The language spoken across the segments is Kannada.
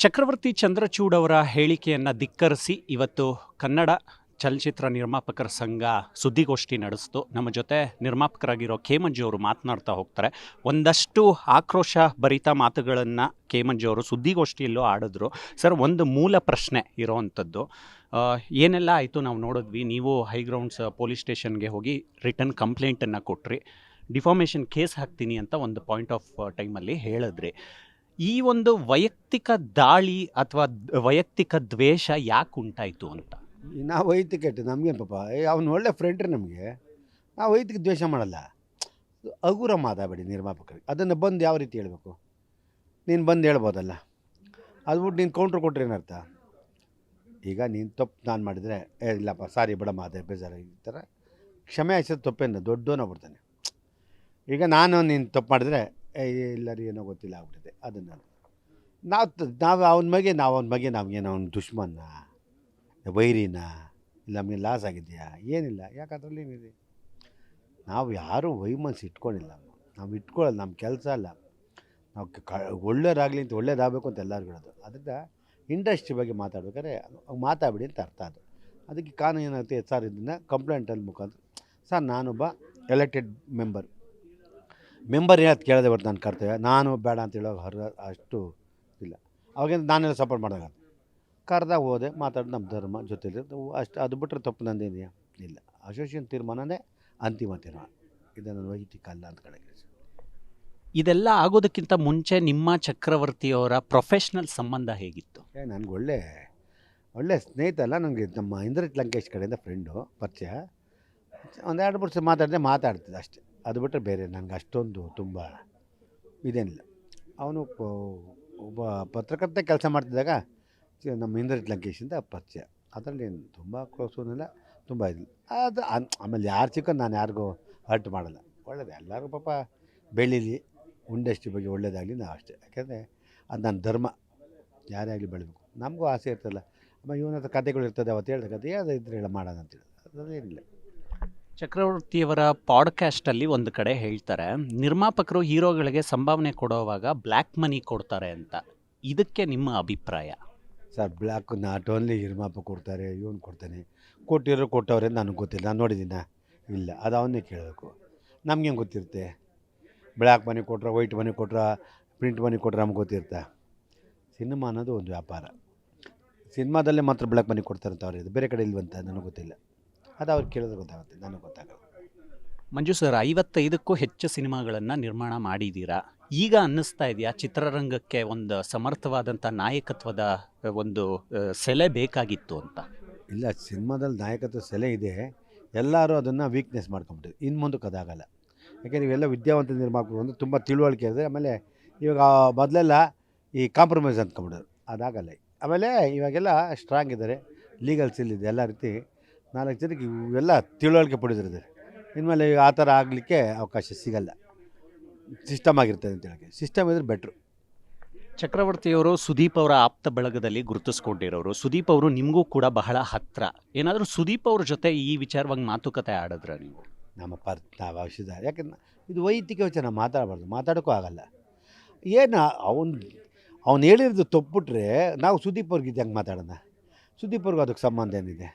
ಚಕ್ರವರ್ತಿ ಚಂದ್ರಚೂಡ್ ಅವರ ಹೇಳಿಕೆಯನ್ನು ಧಿಕ್ಕರಿಸಿ ಇವತ್ತು ಕನ್ನಡ ಚಲನಚಿತ್ರ ನಿರ್ಮಾಪಕರ ಸಂಘ ಸುದ್ದಿಗೋಷ್ಠಿ ನಡೆಸ್ತು. ನಮ್ಮ ಜೊತೆ ನಿರ್ಮಾಪಕರಾಗಿರೋ ಕೇಮಂಜು ಅವರು ಮಾತನಾಡ್ತಾ ಹೋಗ್ತಾರೆ. ಒಂದಷ್ಟು ಆಕ್ರೋಶ ಭರಿತ ಮಾತುಗಳನ್ನು ಕೇಮಂಜು ಅವರು ಸುದ್ದಿಗೋಷ್ಠಿಯಲ್ಲೂ ಆಡಿದ್ರು. ಸರ್, ಒಂದು ಮೂಲ ಪ್ರಶ್ನೆ ಇರೋವಂಥದ್ದು, ಏನೆಲ್ಲ ಆಯಿತು ನಾವು ನೋಡಿದ್ವಿ. ನೀವು ಹೈಗ್ರೌಂಡ್ಸ್ ಪೊಲೀಸ್ ಸ್ಟೇಷನ್ಗೆ ಹೋಗಿ ರಿಟರ್ನ್ ಕಂಪ್ಲೇಂಟನ್ನು ಕೊಟ್ರಿ, ಡಿಫಾಮೇಷನ್ ಕೇಸ್ ಹಾಕ್ತೀನಿ ಅಂತ ಒಂದು ಪಾಯಿಂಟ್ ಆಫ್ ಟೈಮಲ್ಲಿ ಹೇಳಿದ್ರಿ. ಈ ಒಂದು ವೈಯಕ್ತಿಕ ದಾಳಿ ಅಥವಾ ವೈಯಕ್ತಿಕ ದ್ವೇಷ ಯಾಕೆ ಉಂಟಾಯಿತು ಅಂತ? ನಾವು ವೈಯಕ್ತಿಕ ಇಟ್ಟು ನಮಗೇನು ಪಾಪ, ಅವ್ನು ಒಳ್ಳೆ ಫ್ರೆಂಡ್ ರೀ ನಮಗೆ. ನಾವು ವೈಯಕ್ತಿಕ ದ್ವೇಷ ಮಾಡಲ್ಲ. ಹಗುರ ಮಾತಾಡಬೇಡಿ ನಿರ್ಮಾಪಕರಿಗೆ. ಅದನ್ನು ಬಂದು ಯಾವ ರೀತಿ ಹೇಳಬೇಕು? ನೀನು ಬಂದು ಹೇಳ್ಬೋದಲ್ಲ. ಅದು ಬಿಟ್ಟು ನೀನು ಕೌಂಟ್ರ್ ಕೊಟ್ಟರೆ ಏನರ್ಥ? ಈಗ ನೀನು ತಪ್ಪು ನಾನು ಮಾಡಿದರೆ ಇಲ್ಲಪ್ಪ ಸಾರಿ ಬಿಡಮ್ಮ, ಅದೇ ಬೇಜಾರು ಈ ಥರ ಕ್ಷಮೆ ಹಾಯಿಸೋದು ತಪ್ಪೇನು, ದೊಡ್ಡವನ ಬಿಡ್ತಾನೆ. ಈಗ ನೀನು ತಪ್ಪು ಮಾಡಿದ್ರೆ ಇಲ್ಲ ರೀ ಏನೋ ಗೊತ್ತಿಲ್ಲ ಆಗ್ಬಿಟ್ಟಿದೆ. ಅದನ್ನು ನಾವು ಅವನ ಬಗ್ಗೆ ನಮಗೇನು ಅವ್ನ ದುಶ್ಮನ್ನ, ವೈರಿನ, ಇಲ್ಲ ನಮಗೆ ಲಾಸ್ ಆಗಿದೆಯಾ? ಏನಿಲ್ಲ. ಯಾಕೆ ಅದರಲ್ಲಿ ಏನಿದೆ? ನಾವು ಯಾರೂ ವೈಮನಸ್ಸು ಇಟ್ಕೊಂಡಿಲ್ಲ. ನಾವು ಇಟ್ಕೊಳ್ಳೋದು ನಮ್ಮ ಕೆಲಸ ಅಲ್ಲ. ನಾವು ಒಳ್ಳೇದಾಗಲಿ ಅಂತ ಒಳ್ಳೇದಾಗಬೇಕು ಅಂತ ಎಲ್ಲರೂ ಹೇಳೋದು. ಅದರಿಂದ ಇಂಡಸ್ಟ್ರಿ ಬಗ್ಗೆ ಮಾತಾಡ್ಬೇಕಾದ್ರೆ ಮಾತಾಡಬೇಡಿ ಅಂತ ಅರ್ಥ. ಅದಕ್ಕೆ ಕಾನೂನು ಏನಾಗುತ್ತೆ, ಸರ್ ಇದನ್ನು ಕಂಪ್ಲೇಂಟಲ್ಲಿ ಮುಖಾಂತರ ಸರ್ ನಾನೊಬ್ಬ ಎಲೆಕ್ಟೆಡ್ ಮೆಂಬರ್ ಹೇಳೋದು ಕೇಳೋದೇ ಬರ್ತು ನನ್ನ ಕರ್ತವ್ಯ. ನಾನು ಬೇಡ ಅಂತ ಹೇಳೋ ಅಷ್ಟು ಇಲ್ಲ. ಅವಾಗೇನು ನಾನೆಲ್ಲ ಸಪೋರ್ಟ್ ಮಾಡಿದಾಗ ಕರೆದಾಗ ಹೋದೆ, ಮಾತಾಡಿ ನಮ್ಮ ಧರ್ಮ ಜೊತೆಲಿ ಅಷ್ಟು. ಅದು ಬಿಟ್ಟರೆ ತಪ್ಪು ನಂದೇನಿದೆಯಾ? ಇಲ್ಲ. ಅಸೋಸಿಯೇಷನ್ ತೀರ್ಮಾನನೇ ಅಂತಿಮ ತೀರ್ಮಾನ. ಇದು ನನ್ನ ವೈಯಕ್ತಿಕ ಅಲ್ಲ ಅಂತ ಕಡೆಗೆ. ಇದೆಲ್ಲ ಆಗೋದಕ್ಕಿಂತ ಮುಂಚೆ ನಿಮ್ಮ ಚಕ್ರವರ್ತಿಯವರ ಪ್ರೊಫೆಷ್ನಲ್ ಸಂಬಂಧ ಹೇಗಿತ್ತು? ನನಗೆ ಒಳ್ಳೆ ಸ್ನೇಹಿತ ಅಲ್ಲ, ನನಗೆ ನಮ್ಮ ಇಂದ್ರಜಿತ್ ಲಂಕೇಶ್ ಕಡೆಯಿಂದ ಫ್ರೆಂಡು ಪರಿಚಯ. ಒಂದು 2 ವರ್ಷ ಮಾತಾಡ್ತಿದ್ದೆ ಅಷ್ಟೇ. ಅದು ಬಿಟ್ಟರೆ ಬೇರೆ ನನಗೆ ಅಷ್ಟೊಂದು ತುಂಬ ಇದೇನಿಲ್ಲ. ಅವನು ಒಬ್ಬ ಪತ್ರಕರ್ತ ಕೆಲಸ ಮಾಡ್ತಿದ್ದಾಗ ನಮ್ಮ ಇಂದ್ರಜಿತ್ ಲಂಕೇಶಿಂದ ಪರಿಚಯ. ಅದರಲ್ಲಿ ಏನು ತುಂಬ ಕ್ಲೋಸೂನಿಲ್ಲ, ತುಂಬ ಇದಿಲ್ಲ. ಅದು ಆಮೇಲೆ ಯಾರು ಸಿಕ್ಕೋದು ನಾನು ಯಾರಿಗೂ ಹರ್ಟ್ ಮಾಡಲ್ಲ. ಒಳ್ಳೇದು ಎಲ್ಲರಿಗೂ ಪಾಪ ಬೆಳೀಲಿ, ಇಂಡಸ್ಟ್ರಿ ಬಗ್ಗೆ ಒಳ್ಳೇದಾಗಲಿ, ನಾವು ಅಷ್ಟೇ. ಯಾಕೆಂದರೆ ಅದು ನನ್ನ ಧರ್ಮ. ಯಾರೇ ಆಗಲಿ ಬೆಳಿಬೇಕು. ನಮಗೂ ಆಸೆ ಇರ್ತಲ್ಲ. ಆಮೇಲೆ ಇವನ ಹತ್ರ ಕಥೆಗಳು ಇರ್ತದೆ, ಅವತ್ತು ಹೇಳಿದ ಕಥೆ ಅದು ಇದ್ರೆ ಹೇಳ ಮಾಡೋಣ ಅಂತೇಳಿ ಅದೇನಿಲ್ಲ. ಚಕ್ರವರ್ತಿಯವರ ಪಾಡ್ಕ್ಯಾಸ್ಟಲ್ಲಿ ಒಂದು ಕಡೆ ಹೇಳ್ತಾರೆ, ನಿರ್ಮಾಪಕರು ಹೀರೋಗಳಿಗೆ ಸಂಭಾವನೆ ಕೊಡೋವಾಗ ಬ್ಲ್ಯಾಕ್ ಮನಿ ಕೊಡ್ತಾರೆ ಅಂತ. ಇದಕ್ಕೆ ನಿಮ್ಮ ಅಭಿಪ್ರಾಯ? ಸರ್, ಬ್ಲ್ಯಾಕ್ ನಾಟ್ ಓನ್ಲಿ ನಿರ್ಮಾಪಕ ಕೊಡ್ತಾರೆ, ಇವನು ಕೊಡ್ತಾನೆ. ಕೊಟ್ಟವ್ರೆ ನನಗೆ ಗೊತ್ತಿಲ್ಲ, ನಾನು ನೋಡಿದ್ದೀನ ಇಲ್ಲ. ಅದು ಅವನ್ನೇ ಕೇಳಬೇಕು. ನಮಗೇನು ಗೊತ್ತಿರುತ್ತೆ? ಬ್ಲ್ಯಾಕ್ ಮನಿ ಕೊಟ್ರೆ, ವೈಟ್ ಮನಿ ಕೊಟ್ರೆ, ಪ್ರಿಂಟ್ ಮನಿ ಕೊಟ್ರೆ ನಮ್ಗೆ ಗೊತ್ತಿರುತ್ತೆ? ಸಿನಿಮಾ ಅನ್ನೋದು ಒಂದು ವ್ಯಾಪಾರ. ಸಿನಿಮಾದಲ್ಲೇ ಮಾತ್ರ ಬ್ಲ್ಯಾಕ್ ಮನಿ ಕೊಡ್ತಾರೆ ಅಂತ ಅವ್ರಿಗೆ, ಬೇರೆ ಕಡೆ ಇಲ್ವಂತ ನನಗೆ ಗೊತ್ತಿಲ್ಲ. ಅದು ಅವ್ರು ಕೇಳಿದ್ರೆ ಗೊತ್ತಾಗುತ್ತೆ, ನನಗೆ ಗೊತ್ತಾಗಲ್ಲ. ಮಂಜು ಸರ್, 55ಕ್ಕೂ ಹೆಚ್ಚು ಸಿನಿಮಾಗಳನ್ನು ನಿರ್ಮಾಣ ಮಾಡಿದ್ದೀರಾ. ಈಗ ಅನ್ನಿಸ್ತಾ ಇದೆಯಾ ಚಿತ್ರರಂಗಕ್ಕೆ ಒಂದು ಸಮರ್ಥವಾದಂಥ ನಾಯಕತ್ವದ ಒಂದು ಸೆಲೆ ಬೇಕಾಗಿತ್ತು ಅಂತ? ಇಲ್ಲ, ಸಿನಿಮಾದಲ್ಲಿ ನಾಯಕತ್ವ ಸೆಲೆ ಇದೆ. ಎಲ್ಲರೂ ಅದನ್ನು ವೀಕ್ನೆಸ್ ಮಾಡ್ಕೊಂಬಿಟ್ಟಿದೆ. ಇನ್ನು ಮುಂದಕ್ಕೆ ಅದಾಗಲ್ಲ. ಯಾಕೆಂದರೆ ಇವೆಲ್ಲ ವಿದ್ಯಾವಂತ ನಿರ್ಮಾಪಕರು ಅಂದರೆ ತುಂಬ ತಿಳುವಳಿಕೆ ಇದೆ. ಆಮೇಲೆ ಇವಾಗ ಮೊದಲೆಲ್ಲ ಈ ಕಾಂಪ್ರಮೈಸ್ ಅಂದ್ಕೊಂಬಿಡೋರು, ಅದಾಗಲ್ಲ. ಆಮೇಲೆ ಇವಾಗೆಲ್ಲ ಸ್ಟ್ರಾಂಗ್ ಇದ್ದಾರೆ, ಲೀಗಲ್ ಸಿಲ್ ಇದೆ, ಎಲ್ಲ ರೀತಿ 4 ಜನಕ್ಕೆ ಇವೆಲ್ಲ ತಿಳುವಳಿಕೆ ಪಡಿದಿದ್ದಾರೆ. ಇನ್ಮೇಲೆ ಆ ಥರ ಆಗಲಿಕ್ಕೆ ಅವಕಾಶ ಸಿಗಲ್ಲ. ಸಿಸ್ಟಮ್ ಆಗಿರ್ತದೆ ಅಂತ ಹೇಳೋಕ್ಕೆ. ಸಿಸ್ಟಮ್ ಇದ್ರೆ ಬೆಟ್ರು. ಚಕ್ರವರ್ತಿಯವರು ಸುದೀಪ್ ಅವರ ಆಪ್ತ ಬಳಗದಲ್ಲಿ ಗುರುತಿಸ್ಕೊಂಡಿರೋರು. ಸುದೀಪ್ ಅವರು ನಿಮಗೂ ಕೂಡ ಬಹಳ ಹತ್ತಿರ. ಏನಾದರೂ ಸುದೀಪ್ ಅವ್ರ ಜೊತೆ ಈ ವಿಚಾರವಾಗಿ ಮಾತುಕತೆ ಆಡಿದ್ರ ನೀವು? ನಾವು ಔಷಧ, ಯಾಕೆಂದ್ರೆ ಇದು ವೈಯಕ್ತಿಕ ವಿಚಾರ, ಮಾತಾಡಬಾರ್ದು, ಮಾತಾಡೋಕ್ಕೂ ಆಗಲ್ಲ. ಏನು ಅವ್ನು ಹೇಳಿರೋದು ತಪ್ಪುಬಿಟ್ರೆ ನಾವು ಸುದೀಪ್ ಅವ್ರಿಗೆ ಹೆಂಗೆ ಮಾತಾಡೋಣ? ಸುದೀಪ್ ಅವ್ರಿಗೂ ಅದಕ್ಕೆ ಸಂಬಂಧ ಏನಿದೆ?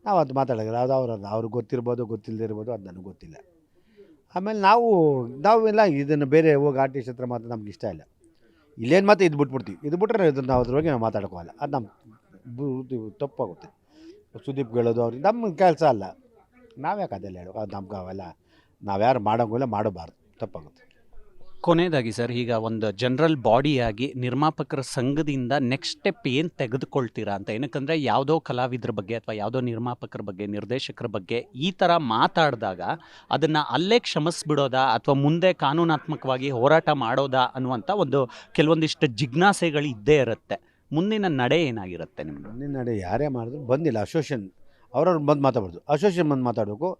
ನಾವು ಅದು ಮಾತಾಡೋಲ್ಲ. ಅದು ಅವ್ರಿಗೆ ಗೊತ್ತಿರ್ಬೋದು, ಗೊತ್ತಿಲ್ಲದೆ ಇರ್ಬೋದು, ಅದು ನನಗೆ ಗೊತ್ತಿಲ್ಲ. ಆಮೇಲೆ ನಾವೆಲ್ಲ ಇದನ್ನು ಬೇರೆ ಹೋಗಿ ಆರ್ಟಿಸ್ಟ್ ಹತ್ರ ಮಾತ್ರ ನಮ್ಗೆ ಇಷ್ಟ ಇಲ್ಲ. ಇಲ್ಲೇನು ಮಾತ್ರ ಇದು ಬಿಟ್ಬಿಡ್ತೀವಿ. ಇದು ಬಿಟ್ಟರೆ ಇದನ್ನು ನಾವು ಅದ್ರ ಬಗ್ಗೆ ನಾವು ಮಾತಾಡೋಕ್ಕಲ್ಲ. ಅದು ನಮ್ಮ ತಪ್ಪಾಗುತ್ತೆ. ಸುದೀಪ್ ಹೇಳೋದು ಅವ್ರಿಗೆ ನಮ್ಮ ಕೆಲಸ ಅಲ್ಲ. ನಾವ್ಯಾಕೆ ಅದೆಲ್ಲ ಹೇಳೋ? ಅದು ನಮ್ಗೆ ಅವೆಲ್ಲ ನಾವ್ಯಾರು ಮಾಡೋಂಗಿಲ್ಲ, ಮಾಡಬಾರ್ದು, ತಪ್ಪಾಗುತ್ತೆ. ಕೊನೆಯದಾಗಿ ಸರ್, ಈಗ ಒಂದು ಜನರಲ್ ಬಾಡಿಯಾಗಿ ನಿರ್ಮಾಪಕರ ಸಂಘದಿಂದ ನೆಕ್ಸ್ಟ್ ಸ್ಟೆಪ್ ಏನು ತೆಗೆದುಕೊಳ್ತೀರಾ ಅಂತ? ಏನಕ್ಕಂದರೆ ಯಾವುದೋ ಕಲಾವಿದ್ರ ಬಗ್ಗೆ ಅಥವಾ ಯಾವುದೋ ನಿರ್ಮಾಪಕರ ಬಗ್ಗೆ, ನಿರ್ದೇಶಕರ ಬಗ್ಗೆ ಈ ಥರ ಮಾತಾಡಿದಾಗ ಅದನ್ನು ಅಲ್ಲೇ ಕ್ಷಮಿಸ್ಬಿಡೋದಾ ಅಥವಾ ಮುಂದೆ ಕಾನೂನಾತ್ಮಕವಾಗಿ ಹೋರಾಟ ಮಾಡೋದಾ ಅನ್ನುವಂಥ ಒಂದು ಕೆಲವೊಂದಿಷ್ಟು ಜಿಜ್ಞಾಸೆಗಳು ಇದ್ದೇ ಇರುತ್ತೆ. ಮುಂದಿನ ನಡೆ ಏನಾಗಿರುತ್ತೆ ನಿಮ್ಮದು? ಮುಂದಿನ ನಡೆ ಯಾರೇ ಮಾಡಿದ್ರು ಬಂದಿಲ್ಲ. ಅಸೋಸಿಯೇಷನ್ ಅವ್ರವ್ರು ಬಂದು ಮಾತಾಡ್ಬಾರ್ದು, ಅಸೋಸಿಯೇಷನ್ ಬಂದು ಮಾತಾಡಬೇಕು.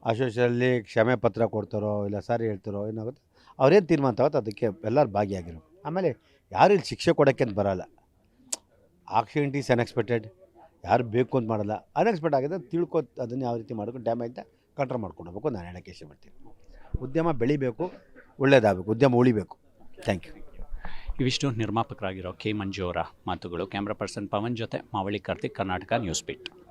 ಅಸೋಸಿಯೇಷನಲ್ಲಿ ಕ್ಷಮೆ ಪತ್ರ ಕೊಡ್ತಾರೋ ಇಲ್ಲ ಸಾರಿ ಹೇಳ್ತಾರೋ ಏನಾಗುತ್ತೆ, ಅವ್ರೇನು ತೀರ್ಮಾನ ತಗೋತ ಅದಕ್ಕೆ ಎಲ್ಲರೂ ಭಾಗಿಯಾಗಿರೋ. ಆಮೇಲೆ ಯಾರು ಇಲ್ಲಿ ಶಿಕ್ಷೆ ಕೊಡೋಕ್ಕೆ ಅಂತ ಬರೋಲ್ಲ. Action is unexpected. ಯಾರು ಬೇಕು ಅಂತ ಮಾಡಲ್ಲ. ಅನ್ಎಕ್ಸ್ಪೆಕ್ಟ್ ಆಗಿದೆ ತಿಳ್ಕೊ, ಅದನ್ನು ಯಾವ ರೀತಿ ಮಾಡ್ಕೊಂಡು ಡ್ಯಾಮೇಜ್ನ ಕಂಟ್ರೋಲ್ ಮಾಡ್ಕೊಳ್ಬೇಕು. ನಾನು ಹೇಳೋಕ್ಕೆ ಇಷ್ಟಪಡ್ತೀನಿ. ಉದ್ಯಮ ಬೆಳಿಬೇಕು, ಒಳ್ಳೇದಾಗಬೇಕು, ಉದ್ಯಮ ಉಳಿಬೇಕು. Thank you. ಇವಿಷ್ಟು ನಿರ್ಮಾಪಕರಾಗಿರೋ ಕೆ ಮಂಜು ಅವರ ಮಾತುಗಳು. ಕ್ಯಾಮ್ರಾ ಪರ್ಸನ್ ಪವನ್ ಜೊತೆ ಮಾವಳಿ ಕಾರ್ತಿಕ್, ಕರ್ನಾಟಕ ನ್ಯೂಸ್ ಬೀಟ್.